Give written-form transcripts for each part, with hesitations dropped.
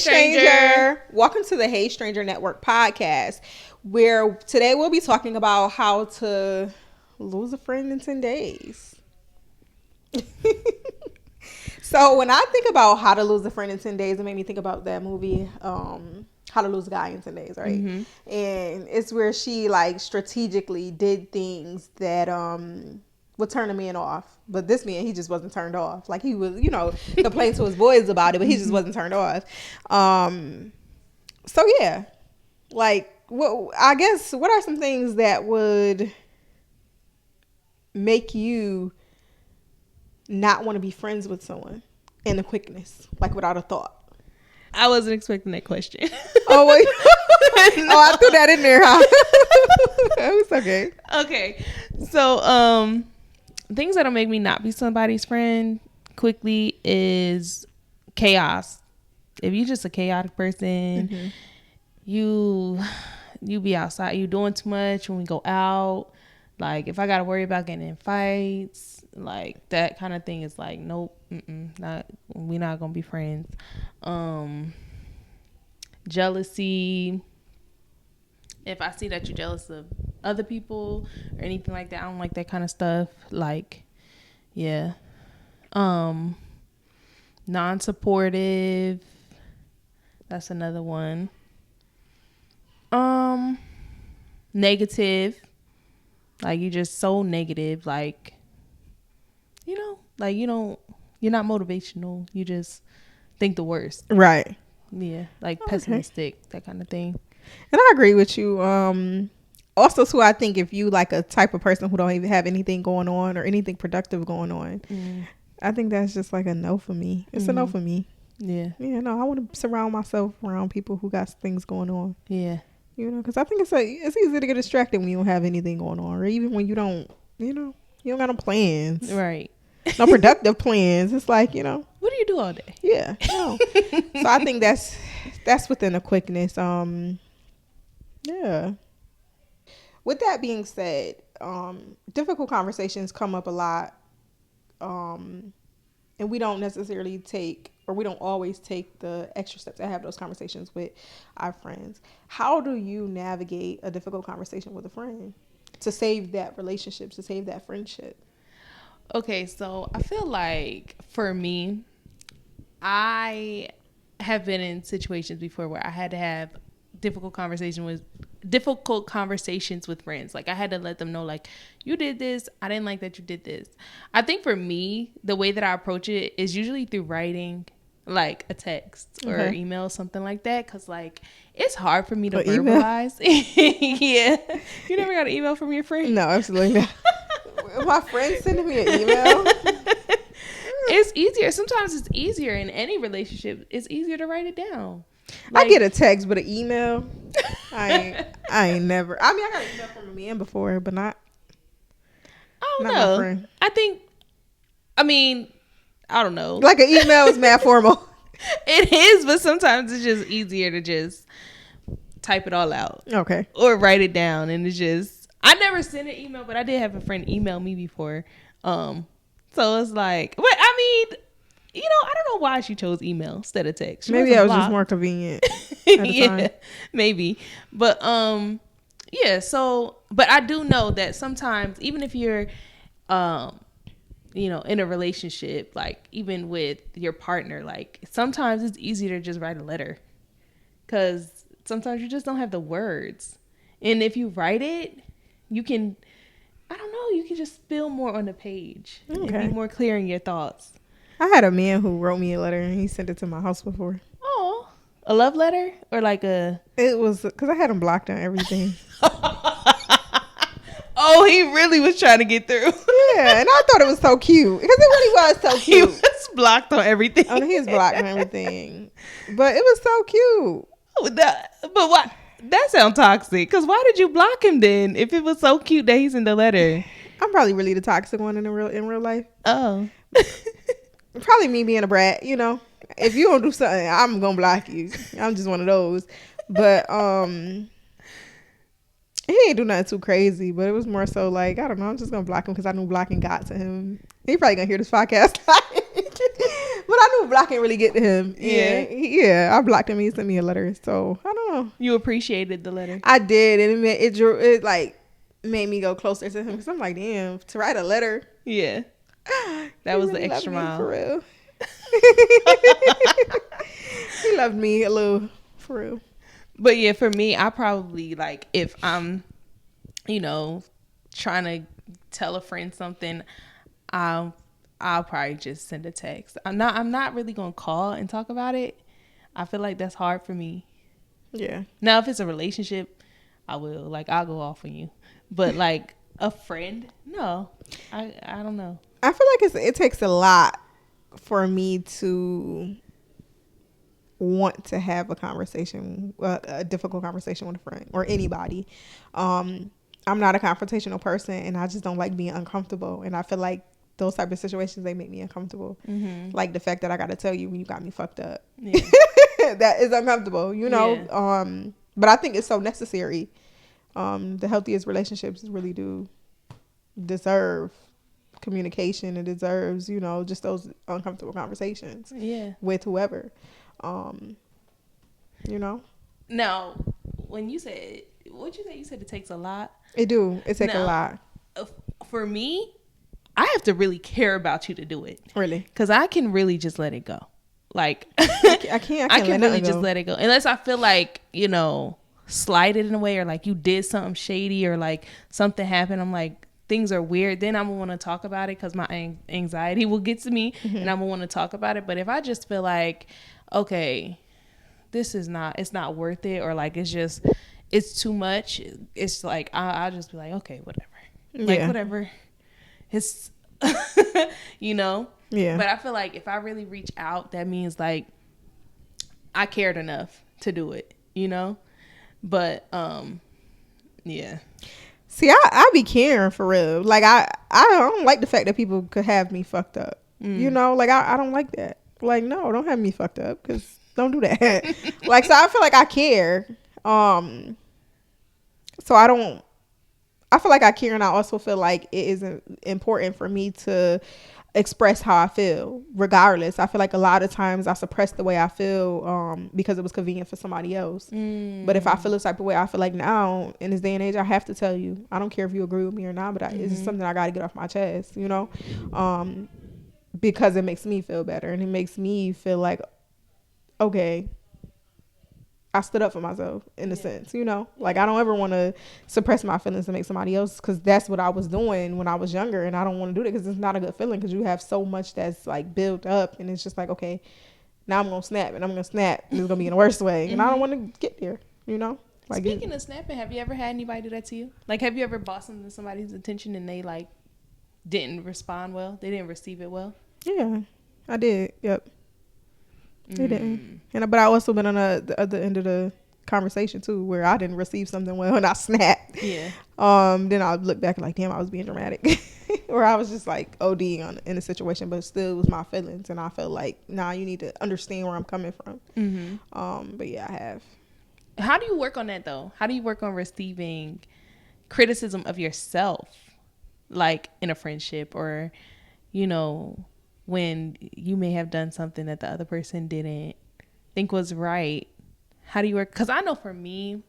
stranger. Welcome to the Hey Stranger Network podcast, where today we'll be talking about how to lose a friend in 10 days. So when I think about how to lose a friend in 10 days, it made me think about that movie, How to Lose a Guy in 10 Days, right? Mm-hmm. And it's where she like strategically did things that would turn a man off. But this man, he just wasn't turned off. Like he was, complaining to his boys about it, but he just wasn't turned off. So yeah, like what are some things that would make you not want to be friends with someone in the quickness, like without a thought? I wasn't expecting that question. Oh wait. No. Oh, I threw that in there, huh? It was okay. Okay. So, things that'll make me not be somebody's friend quickly is chaos. If you're just a chaotic person, mm-hmm. you be outside, you doing too much when we go out. Like if I gotta worry about getting in fights, like that kind of thing is like, nope, we're not gonna be friends. Jealousy. If I see that you're jealous of other people or anything like that, I don't like that kind of stuff. Like, yeah. Non-supportive. That's another one. Negative. Like you're just so negative. Like, you're not motivational. You just think the worst. Right. Yeah. Like pessimistic, that kind of thing. And I agree with you. Also, too, I think if you like a type of person who don't even have anything going on or anything productive going on, I think that's just like a no for me. It's a no for me. Yeah. Yeah, no, I want to surround myself around people who got things going on. Yeah. Because I think it's easy to get distracted when you don't have anything going on, or even when you don't, you don't got no plans. Right. No productive plans. It's like, what do you do all day? Yeah. No. So I think that's within the quickness. Yeah. With that being said, difficult conversations come up a lot. And we don't necessarily we don't always take the extra steps to have those conversations with our friends. How do you navigate a difficult conversation with a friend to save that relationship, to save that friendship? Okay, so I feel like for me, I have been in situations before where I had to have difficult conversations with friends. Like I had to let them know, like, you did this, I didn't like that you did this. I think for me, the way that I approach it is usually through writing, like a text or email, something like that, because like it's hard for me to verbalize. Yeah. You never got an email from your friend? No, absolutely not. My friend sending me an email. It's easier. Sometimes it's easier in any relationship. It's easier to write it down. Like, I get a text, but an email, I ain't never. I mean, I got an email from a man before, but not. I don't know. My friend. I don't know. Like an email is mad formal. It is, but sometimes it's just easier to just type it all out. Okay. Or write it down, and it's just. I never sent an email, but I did have a friend email me before. So it's like, but I mean. I don't know why she chose email instead of text. Maybe that was just more convenient. Yeah, maybe. But yeah. So, but I do know that sometimes, even if you're, in a relationship, like even with your partner, like sometimes it's easier to just write a letter, because sometimes you just don't have the words, and if you write it, you can, you can just spill more on the page and be more clear in your thoughts. I had a man who wrote me a letter and he sent it to my house before. Oh, a love letter or like a? It was because I had him blocked on everything. Oh, he really was trying to get through. Yeah, and I thought it was so cute because it really was so cute. He was blocked on everything. Oh, he was blocked on everything, but it was so cute. But why? That sounds toxic. Because why did you block him then? If it was so cute that he's in the letter. I'm probably really the toxic one in real life. Oh. Probably me being a brat, If you don't do something, I'm gonna block you. I'm just one of those. But he ain't do nothing too crazy. But it was more so like, I don't know, I'm just gonna block him because I knew blocking got to him. He probably gonna hear this podcast. But I knew block ain't really get to him. Yeah. Yeah. I blocked him. He sent me a letter. So I don't know. You appreciated the letter. I did, and it like made me go closer to him because I'm like, damn, to write a letter. Yeah. That was really the extra mile. For real. He loved me a little, for real. But yeah, for me, I probably like if I'm, trying to tell a friend something, I'll probably just send a text. I'm not really gonna call and talk about it. I feel like that's hard for me. Yeah. Now, if it's a relationship, I will. Like, I'll go off on you. But like a friend, no. I don't know. I feel like it takes a lot for me to want to have a conversation, a difficult conversation with a friend or anybody. I'm not a confrontational person, and I just don't like being uncomfortable. And I feel like those type of situations, they make me uncomfortable. Mm-hmm. Like the fact that I got to tell you when you got me fucked up. Yeah. That is uncomfortable, Yeah. But I think it's so necessary. The healthiest relationships really do deserve communication, and deserves, just those uncomfortable conversations. Yeah. With whoever. Now, when you said, what'd you say? You said it takes a lot. It takes a lot. For me, I have to really care about you to do it. Really? Because I can really just let it go. Like, I can really just let it go. Unless I feel like, slighted in a way, or like you did something shady, or like something happened. I'm like, things are weird. Then I'm going to want to talk about it because my anxiety will get to me. Mm-hmm. And I'm going to want to talk about it. But if I just feel like, okay, it's not worth it, or like it's too much, it's like I'll just be like, okay, whatever. Yeah. Like, whatever. It's Yeah. But I feel like if I really reach out, that means like I cared enough to do it, But yeah. See, I be caring for real. Like I don't like the fact that people could have me fucked up. Like I don't like that. Like, no, don't have me fucked up, because don't do that. Like, so I feel like I care. So I feel like I care, and I also feel like it is important for me to express how I feel regardless. I feel like a lot of times I suppress the way I feel because it was convenient for somebody else. But if I feel this type of way, I feel like now in this day and age, I have to tell you. I don't care if you agree with me or not, but it's just something I got to get off my chest, because it makes me feel better, and it makes me feel like, okay, I stood up for myself in a sense, like I don't ever want to suppress my feelings to make somebody else, because that's what I was doing when I was younger, and I don't want to do that because it's not a good feeling, because you have so much that's like built up, and it's just like, okay, now I'm going to snap, and it's going to be in the worst way, and I don't want to get there, Like, speaking of snapping, have you ever had anybody do that to you? Like, have you ever bought something to somebody's attention and they like didn't respond well? They didn't receive it well? Yeah, I did. Yep. They didn't. But I also been on the other end of the conversation too, where I didn't receive something well and I snapped. Yeah. Then I look back and like, damn, I was being dramatic, or I was just like ODing in a situation, but still it was my feelings, and I felt like, nah, you need to understand where I'm coming from. Mm-hmm. But yeah, I have. How do you work on that though? How do you work on receiving criticism of yourself, like in a friendship, or when you may have done something that the other person didn't think was right? How do you work? Because I know for me,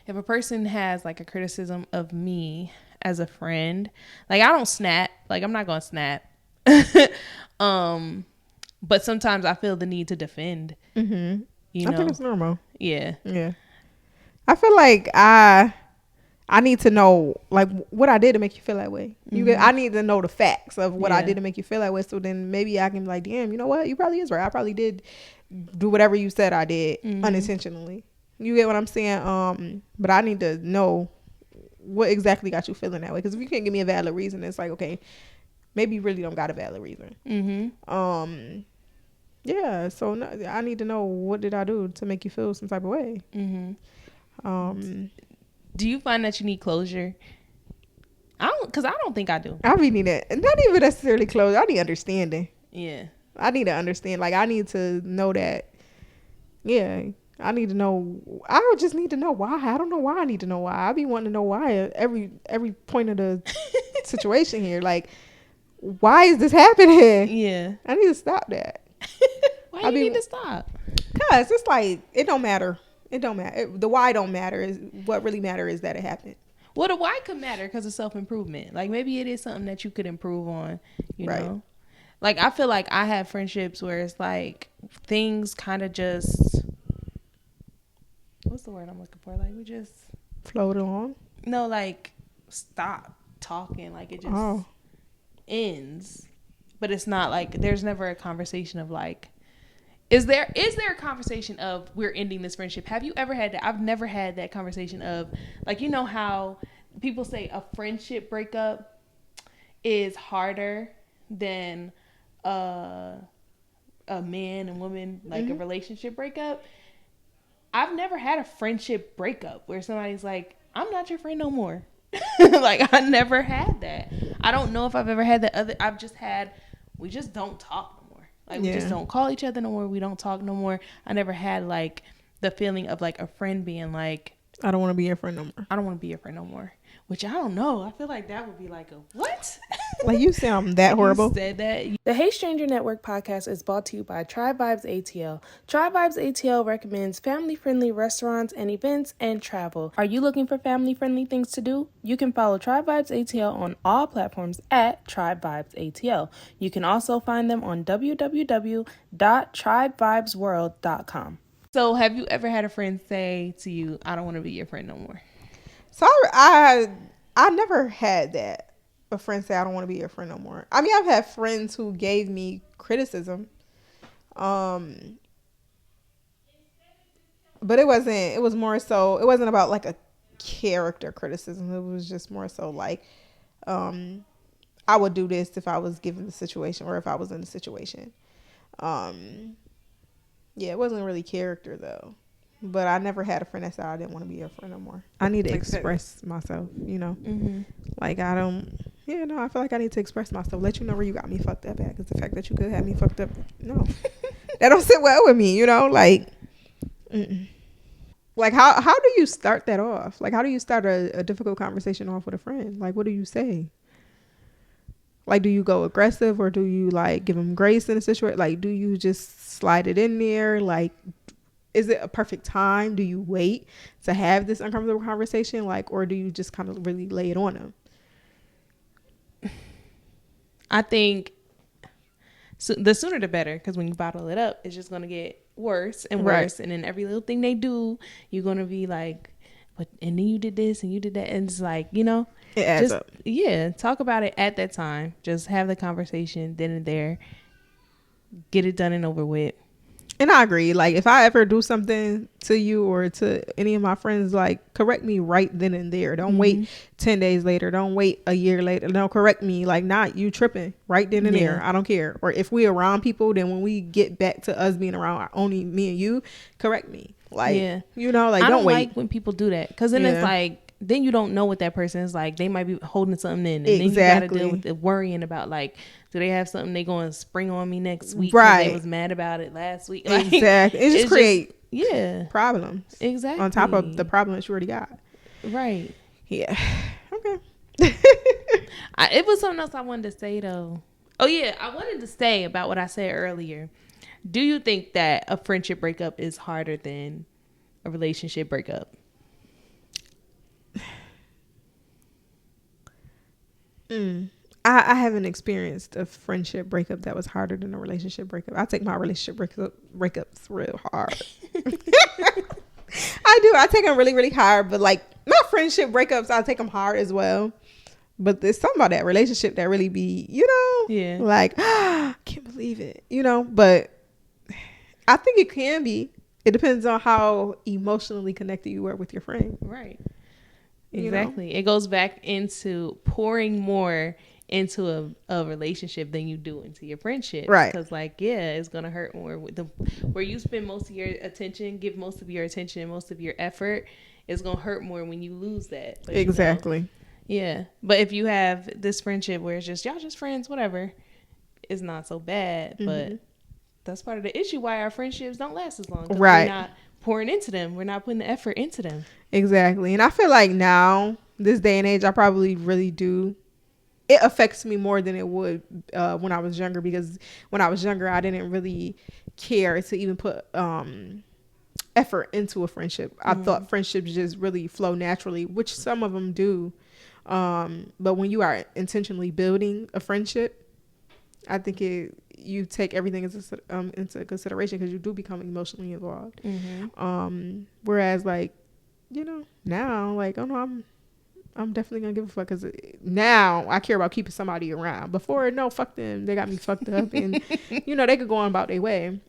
if a person has like a criticism of me as a friend, like I don't snap. Like, I'm not gonna snap. But sometimes I feel the need to defend. Mm-hmm. I think it's normal. Yeah. I feel like I need to know like what I did to make you feel that way. I need to know the facts of what I did to make you feel that way. So then maybe I can be like, damn, you know what? You probably is right. I probably did do whatever you said I did unintentionally. You get what I'm saying? But I need to know what exactly got you feeling that way. Because if you can't give me a valid reason, it's like, okay, maybe you really don't got a valid reason. Mm-hmm. Yeah. So I need to know, what did I do to make you feel some type of way? Mm-hmm. Do you find that you need closure? Because I don't think I do. I really need it. Not even necessarily closure. I need understanding. Yeah. I need to understand. Like, I need to know that. Yeah. I need to know. I would just need to know why. I don't know why I need to know why. I be wanting to know why at every point of the situation here. Like, why is this happening? Yeah. I need to stop that. Why you need to stop? Cause it's like it don't matter. It don't matter. The why don't matter. Is what really matter is that it happened. Well, the why could matter because of self-improvement. Like maybe it is something that you could improve on, you know? Like I feel like I have friendships where it's like things kind of just, what's the word I'm looking for? Like we just float along. No, like stop talking. Like it just ends. But it's not like there's never a conversation of like, is there a conversation of we're ending this friendship? Have you ever had that? I've never had that conversation of like, you know how people say a friendship breakup is harder than a man and woman, like a relationship breakup. I've never had a friendship breakup where somebody's like, I'm not your friend no more. Like I never had that. I don't know if I've ever had that other. I've just had, we just don't talk no more. Like we just don't call each other no more. We don't talk no more. I never had like the feeling of like a friend being like, I don't want to be your friend no more. I don't want to be your friend no more. Which I don't know. I feel like that would be like a what? Like you sound that horrible. You said that. The Hey Stranger Network podcast is brought to you by Tribe Vibes ATL. Tribe Vibes ATL recommends family-friendly restaurants and events and travel. Are you looking for family-friendly things to do? You can follow Tribe Vibes ATL on all platforms at Tribe Vibes ATL. You can also find them on www.tribevibesworld.com. So have you ever had a friend say to you, I don't want to be your friend no more? So I never had that. A friend say I don't want to be your friend no more. I mean, I've had friends who gave me criticism, but it was more so, it wasn't about like a character criticism. It was just more so like I would do this if I was given the situation or if I was in the situation. Yeah, it wasn't really character though. But I never had a friend that said I didn't want to be your friend no more. I need to express myself, you know. Like I don't, I feel like I need to express myself. Let you know where you got me fucked up at. Because the fact that you could have me fucked up, no, that don't sit well with me, you know. Like, like how do you start that off? Like how do you start a difficult conversation off with a friend? Like what do you say? Like do you go aggressive or do you like give them grace in a situation? Like do you just slide it in there? Like is it a perfect time? Do you wait to have this uncomfortable conversation? Like, or do you just kind of really lay it on them? I think the sooner the better, because when you bottle it up, it's just going to get worse and worse. And then every little thing they do, you're going to be like, but, and then you did this and you did that. And it's like, you know, it adds up. Yeah. Talk about it at that time. Just have the conversation then and there. Get it done and over with. And I agree. Like if I ever do something to you or to any of my friends, like correct me right then and there. Don't wait 10 days later. Don't wait a year later. Don't correct me. Like not you tripping right then and there. I don't care. Or if we around people, then when we get back to us being around only me and you, correct me. Like, you know, like don't wait. Like when people do that. Cause then it's like, then you don't know what that person is like. They might be holding something in. And then you got to deal with the worrying about like, do they have something they going to spring on me next week? Right. They was mad about it last week. Like, exactly. It just create problems. Exactly. On top of the problems you already got. Right. Yeah. Okay. It was something else I wanted to say though. Oh yeah. I wanted to say about what I said earlier. Do you think that a friendship breakup is harder than a relationship breakup? I haven't experienced a friendship breakup that was harder than a relationship breakup. I take my relationship breakups real hard. I do. I take them really, really hard. But like my friendship breakups, I take them hard as well. But there's something about that relationship that really be, you know, like, can't believe it, you know. But I think it can be. It depends on how emotionally connected you are with your friend. Right. Exactly. You know? It goes back into pouring more into a relationship than you do into your friendship. Right. Because like, it's going to hurt more with where you spend most of your attention, give most of your attention, most of your effort. It's going to hurt more when you lose that. But exactly. You know, yeah. But if you have this friendship where it's just, y'all just friends, whatever, it's not so bad. But that's part of the issue why our friendships don't last as long. Right. We're not pouring into them. We're not putting the effort into them. Exactly. And I feel like now, this day and age, I probably really do. It affects me more than it would when I was younger, because when I was younger, I didn't really care to even put effort into a friendship. I thought friendships just really flow naturally, which some of them do. But when you are intentionally building a friendship, I think you take everything into consideration, because you do become emotionally involved. Whereas, like, you know, now, like, oh no, I'm definitely gonna give a fuck, because now I care about keeping somebody around. Before, no, fuck them, they got me fucked up, and you know, they could go on about their way.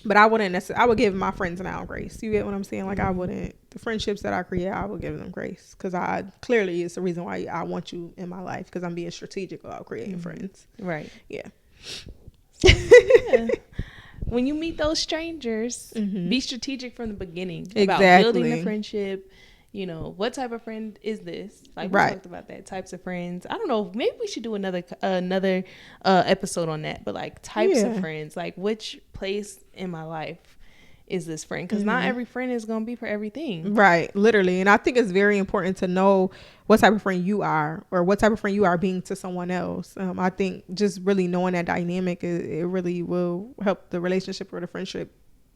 But I wouldn't necessarily. I would give my friends now grace. You get what I'm saying? Like, I wouldn't. The friendships that I create, I would give them grace, because I clearly, it's the reason why I want you in my life, because I'm being strategic about creating friends. Right. Yeah. Yeah. When you meet those strangers, be strategic from the beginning about building the friendship. You know, what type of friend is this? Like, we talked about that, types of friends. I don't know, maybe we should do another episode on that. But like, types of friends, like, which place in my life is this friend? Because not every friend is going to be for everything. Right, literally. And I think it's very important to know what type of friend you are, or what type of friend you are being to someone else. I think just really knowing that dynamic, it really will help the relationship or the friendship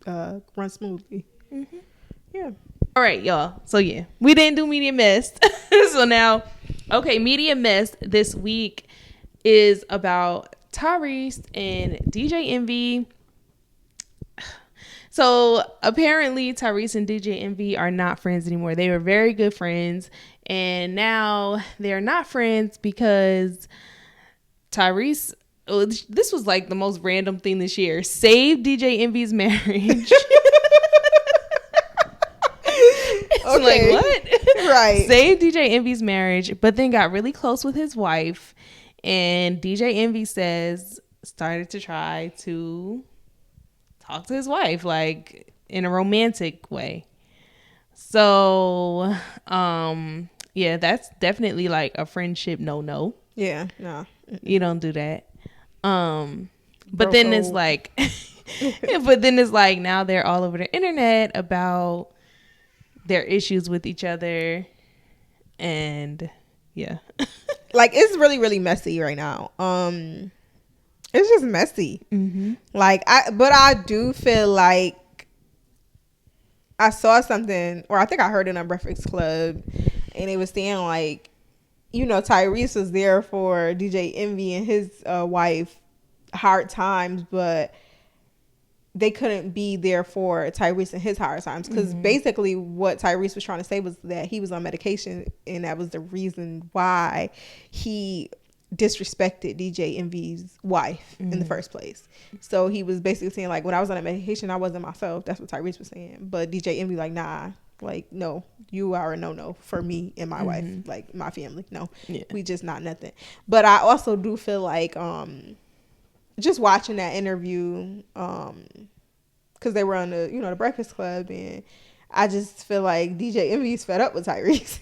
run smoothly. Yeah. All right, y'all. So yeah, we didn't do media mess. So now, okay, media mess this week is about Tyrese and DJ Envy. So apparently Tyrese and DJ Envy are not friends anymore. They were very good friends, and now they're not friends because Tyrese, this was like the most random thing this year, saved DJ Envy's marriage. Okay. Like, what? Right. Saved DJ Envy's marriage, but then got really close with his wife. And DJ Envy started to try to talk to his wife, like, in a romantic way. So, yeah, that's definitely like a friendship no. Yeah, no. You don't do that. But then it's like, now they're all over the internet about their issues with each other, and yeah. Like, it's really, really messy right now. It's just messy. Like, I do feel like I saw something, or I think I heard it on Breakfast Club, and it was saying, like, you know, Tyrese was there for DJ Envy and his wife hard times, but they couldn't be there for Tyrese and his hard times, because basically what Tyrese was trying to say was that he was on medication, and that was the reason why he disrespected DJ Envy's wife in the first place. So he was basically saying, like, when I was on that medication, I wasn't myself. That's what Tyrese was saying. But DJ Envy, like, nah, like, no, you are a no for me and my wife, like, my family. No, we just not nothing. But I also do feel like just watching that interview, because they were on the Breakfast Club, and I just feel like DJ Envy's fed up with Tyrese.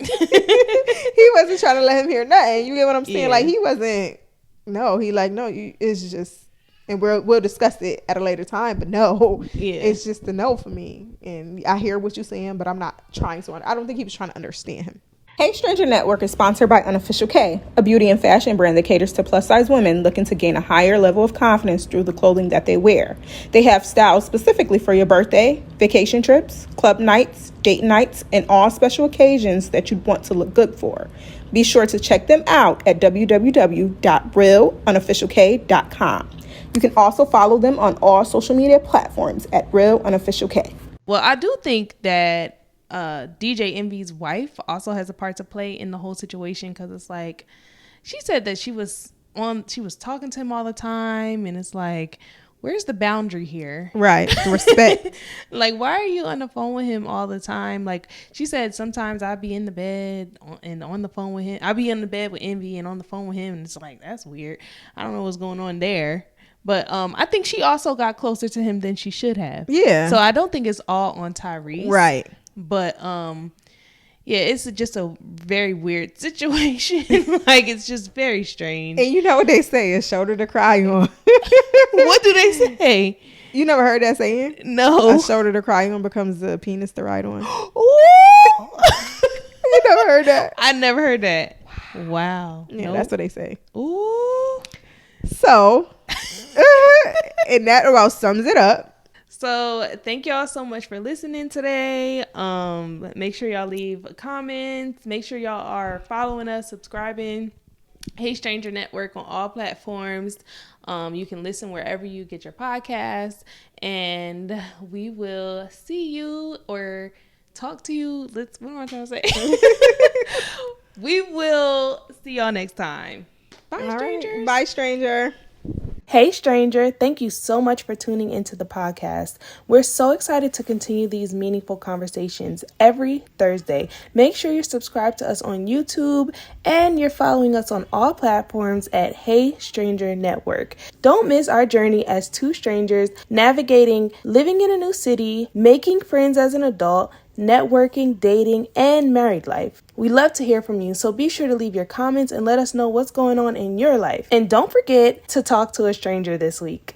He wasn't trying to let him hear nothing. You get what I'm saying? Like, he wasn't. No, he like, no, it's just, and we'll discuss it at a later time. But no, it's just a no for me. And I hear what you're saying, but I'm not trying to. I don't think he was trying to understand him. Hey Stranger Network is sponsored by Unofficial K, a beauty and fashion brand that caters to plus-size women looking to gain a higher level of confidence through the clothing that they wear. They have styles specifically for your birthday, vacation trips, club nights, date nights, and all special occasions that you'd want to look good for. Be sure to check them out at www.realunofficialk.com. You can also follow them on all social media platforms at realunofficialk. Well, I do think that DJ Envy's wife also has a part to play in the whole situation, because it's like, she said that she was talking to him all the time, and it's like, where's the boundary here? Right. The respect. Like, why are you on the phone with him all the time? Like, she said, sometimes I'd be in the bed and on the phone with him. I'd be in the bed with Envy and on the phone with him, and it's like, that's weird. I don't know what's going on there. But I think she also got closer to him than she should have. Yeah. So I don't think it's all on Tyrese. Right. But yeah, it's just a very weird situation. Like, it's just very strange. And you know what they say, a shoulder to cry on. What do they say? You never heard that saying? No. A shoulder to cry on becomes a penis to ride on. Ooh. You never heard that? I never heard that. Wow. Yeah, nope. That's what they say. Ooh. So, and that about sums it up. So thank y'all so much for listening today. Make sure y'all leave comments. Make sure y'all are following us, subscribing. Hey Stranger Network on all platforms. You can listen wherever you get your podcasts, and we will see you or talk to you. What am I trying to say? We will see y'all next time. Bye, strangers. Right. Bye, stranger. Hey, stranger. Thank you so much for tuning into the podcast. We're so excited to continue these meaningful conversations every Thursday. Make sure you're subscribed to us on YouTube and you're following us on all platforms at Hey Stranger Network. Don't miss our journey as two strangers navigating living in a new city, making friends as an adult, networking, dating, and married life. We love to hear from you, so be sure to leave your comments and let us know what's going on in your life. And don't forget to talk to a stranger this week.